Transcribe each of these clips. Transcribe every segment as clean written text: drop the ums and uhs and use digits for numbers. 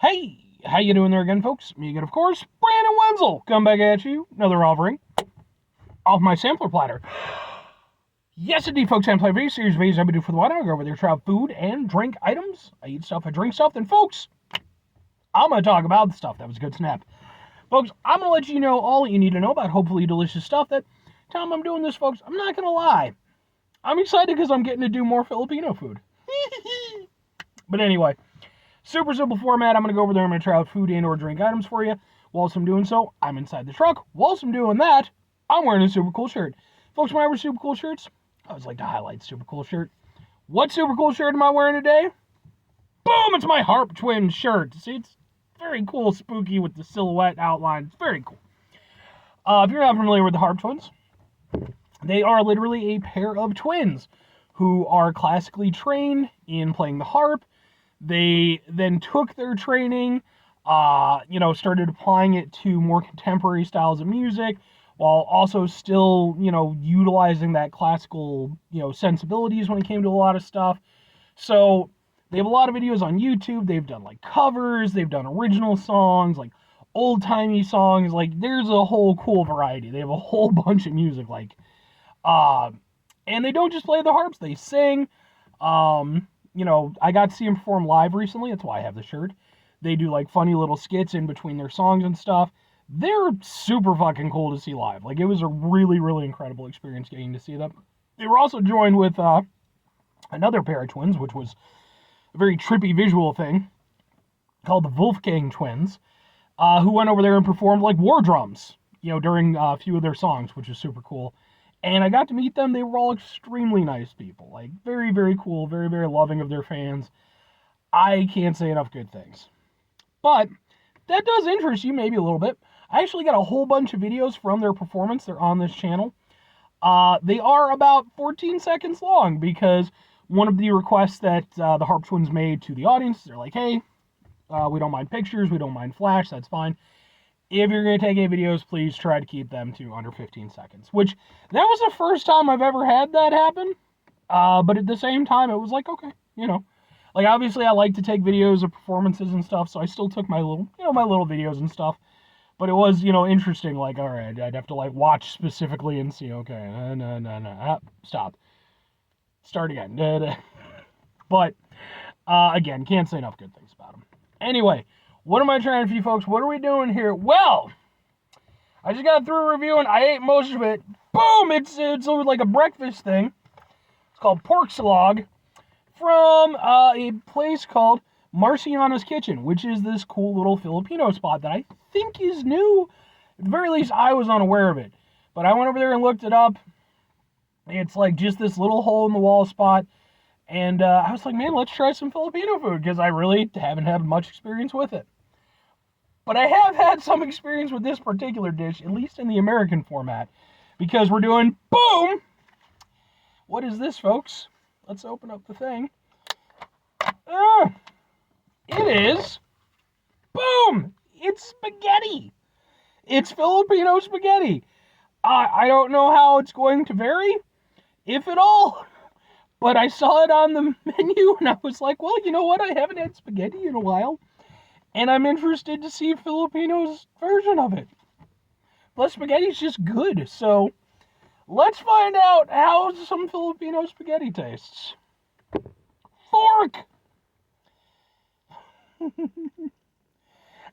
Hey, how you doing there again, folks? Me again, of course, Brandon Wenzel. Come back at you, another offering of my sampler platter. Yes, indeed, folks, I'm playing video series videos I do for the while. I go over there, try out food and drink items. I eat stuff, I drink stuff. Then, folks, I'm going to talk about the stuff that was a good snap. Folks, I'm going to let you know all you need to know about hopefully delicious stuff. That time I'm doing this, folks, I'm not going to lie. I'm excited because I'm getting to do more Filipino food. But anyway, super simple format. I'm going to go over there. I'm going to try out food and or drink items for you. Whilst I'm doing so, I'm inside the truck. Whilst I'm doing that, I'm wearing a super cool shirt. Folks, when I wear super cool shirts, I always like to highlight super cool shirt. What super cool shirt am I wearing today? Boom! It's my Harp Twins shirt. See, it's very cool, spooky with the silhouette outline. It's very cool. If you're not familiar with the Harp Twins, they are literally a pair of twins who are classically trained in playing the harp. They then took their training, started applying it to more contemporary styles of music, while also still, utilizing that classical, sensibilities when it came to a lot of stuff. So they have a lot of videos on YouTube. They've done like covers, they've done original songs, like old-timey songs. Like there's a whole cool variety. They have a whole bunch of music, and they don't just play the harps, they sing. I got to see them perform live recently. That's why I have the shirt. They do like funny little skits in between their songs and stuff. They're super fucking cool to see live. Like it was a really, really incredible experience getting to see them. They were also joined with another pair of twins, which was a very trippy visual thing called the Wolfgang twins, who went over there and performed like war drums, during a few of their songs, which was super cool. And I got to meet them. They were all extremely nice people. Like, very, very cool, very, very loving of their fans. I can't say enough good things. But that does interest you maybe a little bit. I actually got a whole bunch of videos from their performance. They're on this channel. They are about 14 seconds long because one of the requests that the Harp Twins made to the audience, they're like, hey, we don't mind pictures, we don't mind flash, that's fine. If you're going to take any videos, please try to keep them to under 15 seconds. Which, that was the first time I've ever had that happen. But at the same time, it was like, okay, Like, obviously, I like to take videos of performances and stuff, so I still took my little videos and stuff. But it was, interesting, like, alright, I'd have to, like, watch specifically and see, okay, no, stop. Start again. But, again, can't say enough good things about them. Anyway, what am I trying for you folks? What are we doing here? Well, I just got through reviewing. I ate most of it. Boom! It's like a breakfast thing. It's called pork slog from a place called Marciana's Kitchen, which is this cool little Filipino spot that I think is new. At the very least, I was unaware of it. But I went over there and looked it up. It's like just this little hole-in-the-wall spot. And I was like, man, let's try some Filipino food, because I really haven't had much experience with it. But I have had some experience with this particular dish, at least in the American format, because we're doing, boom! What is this, folks? Let's open up the thing. It is, boom! It's spaghetti! It's Filipino spaghetti. I don't know how it's going to vary, if at all. But I saw it on the menu, and I was like, well, you know what? I haven't had spaghetti in a while, and I'm interested to see Filipino's version of it. Plus, spaghetti's just good, so let's find out how some Filipino spaghetti tastes. Fork!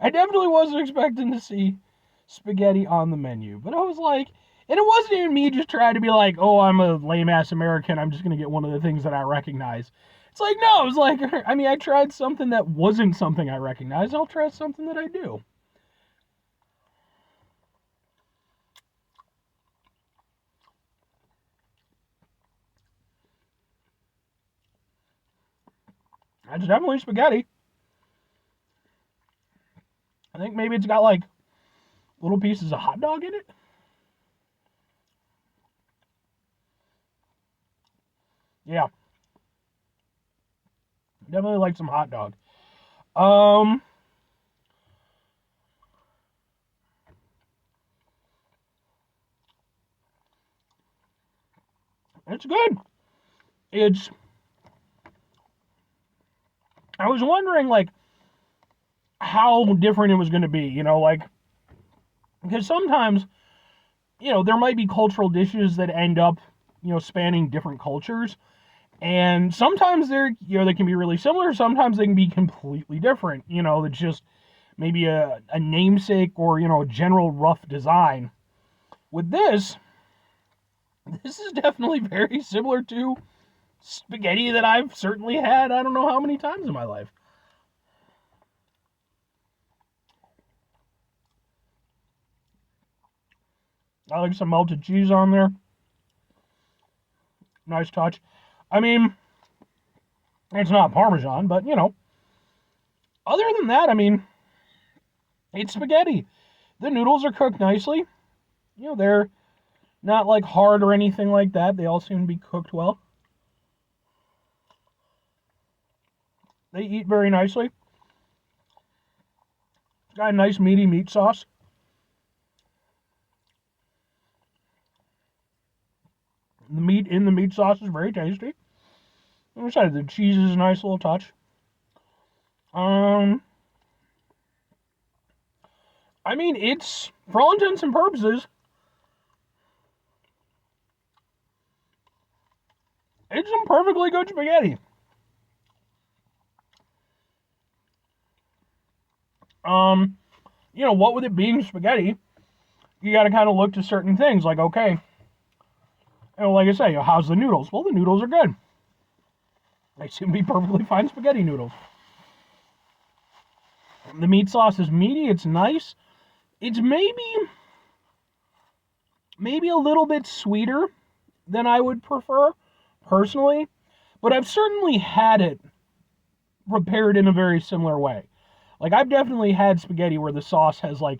I definitely wasn't expecting to see spaghetti on the menu, but I was like, and it wasn't even me just trying to be like, oh, I'm a lame-ass American, I'm just going to get one of the things that I recognize. It's like, no, it was like, I tried something that wasn't something I recognized, I'll try something that I do. That's definitely spaghetti. I think maybe it's got, like, little pieces of hot dog in it. Yeah. Definitely like some hot dog. It's good. I was wondering, like, how different it was going to be, like, because sometimes, there might be cultural dishes that end up, spanning different cultures. And sometimes they can be really similar. Sometimes they can be completely different. It's just maybe a namesake or, a general rough design. With this is definitely very similar to spaghetti that I've certainly had I don't know how many times in my life. I like some melted cheese on there. Nice touch. I mean, it's not Parmesan, but, other than that, I mean, it's spaghetti. The noodles are cooked nicely. They're not like hard or anything like that. They all seem to be cooked well. They eat very nicely. It's got a nice meaty meat sauce. The meat in the meat sauce is very tasty. I'm excited. The cheese is a nice little touch. I mean, it's, for all intents and purposes, it's some perfectly good spaghetti. What with it being spaghetti, you got to kind of look to certain things. Like, okay, like I say, how's the noodles? Well, the noodles are good. They seem to be perfectly fine spaghetti noodles. The meat sauce is meaty. It's nice. It's maybe a little bit sweeter than I would prefer, personally. But I've certainly had it prepared in a very similar way. Like, I've definitely had spaghetti where the sauce has, like,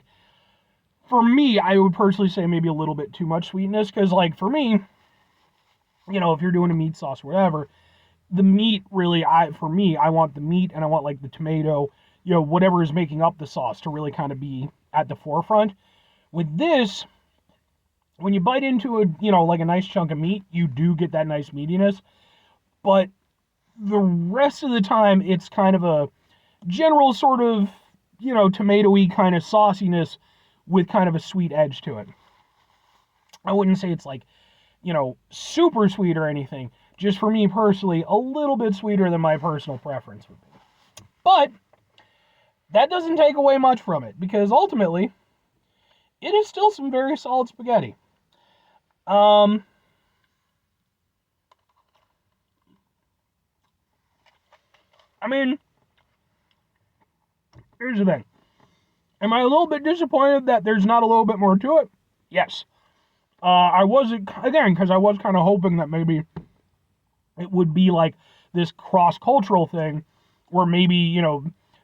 for me, I would personally say maybe a little bit too much sweetness. Because, like, for me, if you're doing a meat sauce or whatever, the meat really, for me, I want the meat and I want, like, the tomato, whatever is making up the sauce to really kind of be at the forefront. With this, when you bite into like a nice chunk of meat, you do get that nice meatiness. But the rest of the time, it's kind of a general sort of, tomatoey kind of sauciness with kind of a sweet edge to it. I wouldn't say it's like, super sweet or anything. Just for me personally, a little bit sweeter than my personal preference would be. But that doesn't take away much from it, because ultimately, it is still some very solid spaghetti. I mean, here's the thing. Am I a little bit disappointed that there's not a little bit more to it? Yes. I was, again, because I was kind of hoping that maybe it would be like this cross-cultural thing where maybe,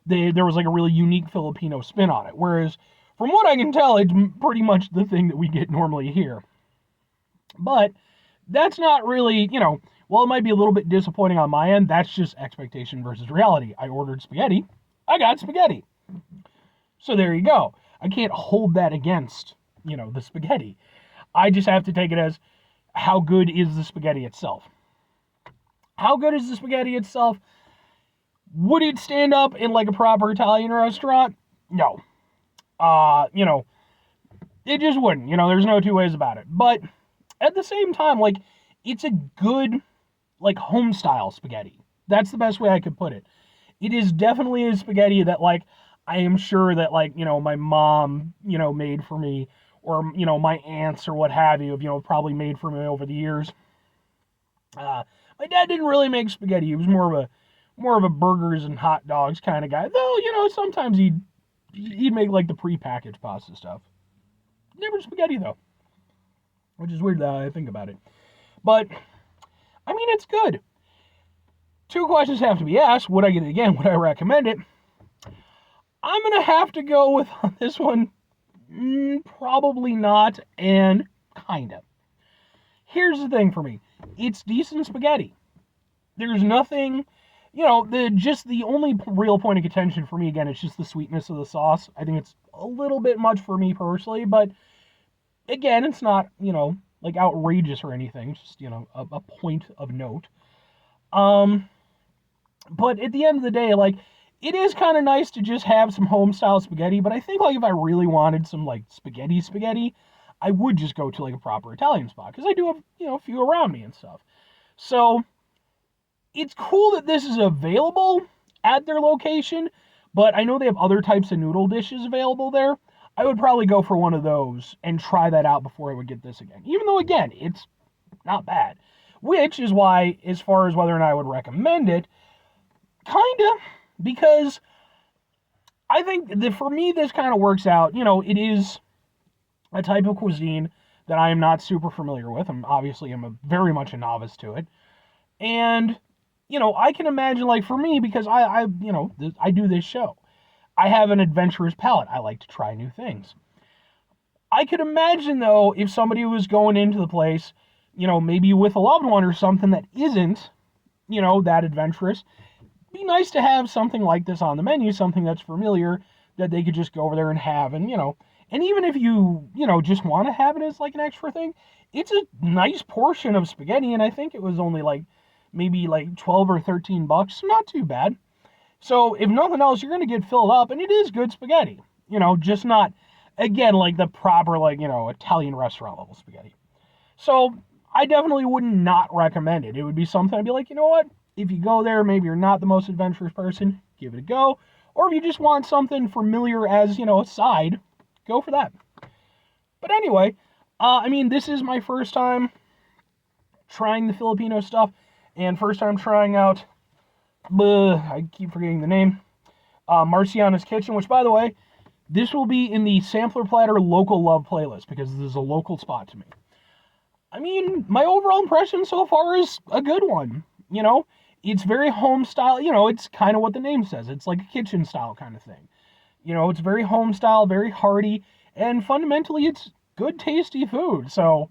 there was like a really unique Filipino spin on it. Whereas, from what I can tell, it's pretty much the thing that we get normally here. But that's not really, while it might be a little bit disappointing on my end, that's just expectation versus reality. I ordered spaghetti. I got spaghetti. So there you go. I can't hold that against, the spaghetti. I just have to take it as, how good is the spaghetti itself? How good is the spaghetti itself? Would it stand up in like a proper Italian restaurant? No. It just wouldn't. There's no two ways about it. But at the same time, like, it's a good, like, home style spaghetti. That's the best way I could put it. It is definitely a spaghetti that, like, I am sure that, like, my mom, made for me, or, my aunts or what have you, have, probably made for me over the years. My dad didn't really make spaghetti. He was more of a burgers and hot dogs kind of guy. Though, sometimes he'd make, like, the prepackaged pasta stuff. Never spaghetti, though. Which is weird that I think about it. But, I mean, it's good. Two questions have to be asked. Would I get it again? Would I recommend it? I'm going to have to go with on this one, probably not, and kind of. Here's the thing for me. It's decent spaghetti. There's nothing, the only real point of contention for me, again, it's just the sweetness of the sauce. I think it's a little bit much for me personally, but again, it's not, like outrageous or anything. It's just, a point of note. But at the end of the day, like, it is kind of nice to just have some home style spaghetti, but I think like if I really wanted some like spaghetti, I would just go to like a proper Italian spot because I do have, a few around me and stuff. So it's cool that this is available at their location, but I know they have other types of noodle dishes available there. I would probably go for one of those and try that out before I would get this again. Even though, again, it's not bad. Which is why, as far as whether or not I would recommend it, kinda, because I think that for me, this kind of works out. It is a type of cuisine that I am not super familiar with. I'm very much a novice to it. And, I can imagine, like, for me, because I do this show, I have an adventurous palate. I like to try new things. I could imagine, though, if somebody was going into the place, maybe with a loved one or something that isn't, that adventurous, it'd be nice to have something like this on the menu, something that's familiar that they could just go over there and have. And, and even if you, just want to have it as like an extra thing, it's a nice portion of spaghetti. And I think it was only like, maybe like 12 or 13 bucks. Not too bad. So if nothing else, you're going to get filled up, and it is good spaghetti. Just not, again, like the proper, like, Italian restaurant level spaghetti. So I definitely would not recommend it. It would be something I'd be like, you know what? If you go there, maybe you're not the most adventurous person, give it a go. Or if you just want something familiar as, a side, go for that. But anyway, this is my first time trying the Filipino stuff, and first time trying out, I keep forgetting the name, Marciana's Kitchen, which, by the way, this will be in the Sampler Platter Local Love playlist, because this is a local spot to me. My overall impression so far is a good one. It's very home style. It's kind of what the name says. It's like a kitchen style kind of thing. It's very home style, very hearty, and fundamentally it's good, tasty food. So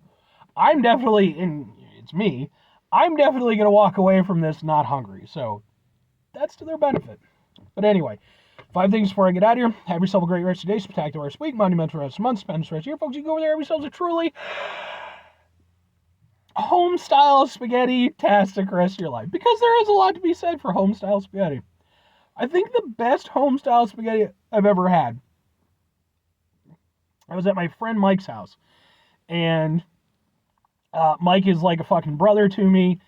I'm definitely, and it's me, I'm definitely going to walk away from this not hungry. So that's to their benefit. But anyway, 5 things before I get out of here. Have yourself a great rest of your day, spectacular rest of the week, monumental rest of the month, spend the rest of your folks. You can go over there, have yourselves a truly home style spaghetti-tastic rest of your life. Because there is a lot to be said for home style spaghetti. I think the best home style spaghetti I've ever had, I was at my friend Mike's house. And Mike is like a fucking brother to me.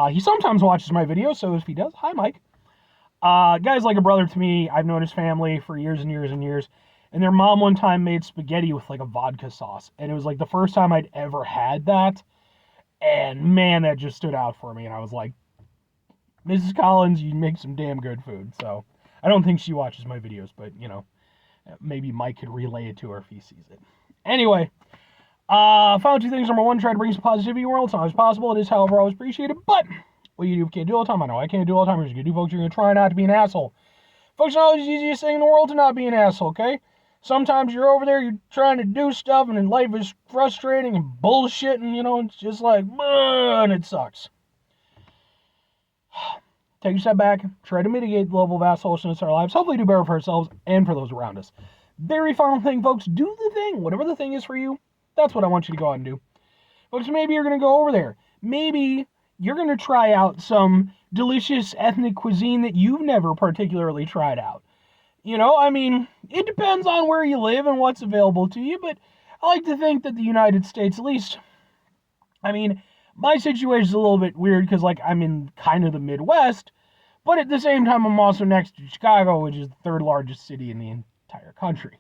He sometimes watches my videos, so if he does, hi Mike. Guy's like a brother to me. I've known his family for years and years and years. And their mom one time made spaghetti with like a vodka sauce. And it was like the first time I'd ever had that. And man, that just stood out for me. And I was like, Mrs. Collins, you make some damn good food. So I don't think she watches my videos, but maybe Mike could relay it to her if he sees it. Anyway, final 2 things. Number 1, try to bring some positivity in the world. It's not always possible. It is, however, always appreciated. But what you do can't do all the time. I know I can't do all the time. You're going to do, folks. You're going to try not to be an asshole. Folks, it's always the easiest thing in the world to not be an asshole, okay? Sometimes you're over there, you're trying to do stuff, and then life is frustrating and bullshit, and, it's just like, and it sucks. Take a step back, try to mitigate the level of assholishness in our lives, hopefully do better for ourselves and for those around us. Very final thing, folks, do the thing. Whatever the thing is for you, that's what I want you to go out and do. Folks, maybe you're going to go over there. Maybe you're going to try out some delicious ethnic cuisine that you've never particularly tried out. It depends on where you live and what's available to you, but I like to think that the United States, at least, my situation is a little bit weird because, I'm in kind of the Midwest, but at the same time, I'm also next to Chicago, which is the 3rd largest city in the entire country.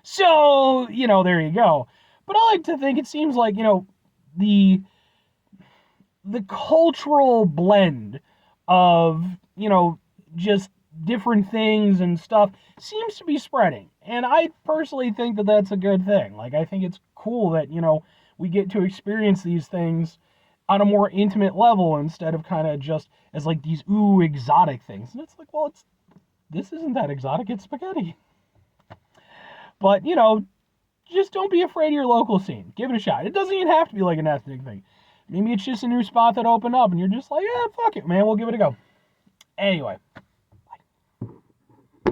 So, there you go. But I like to think it seems like, the cultural blend of, just different things and stuff seems to be spreading. And I personally think that that's a good thing. I think it's cool that, we get to experience these things on a more intimate level instead of kind of just as these exotic things. And it's like, well, this isn't that exotic, it's spaghetti. But, just don't be afraid of your local scene. Give it a shot. It doesn't even have to be like an ethnic thing. Maybe it's just a new spot that opened up and you're just like, yeah, fuck it, man, we'll give it a go. Anyway,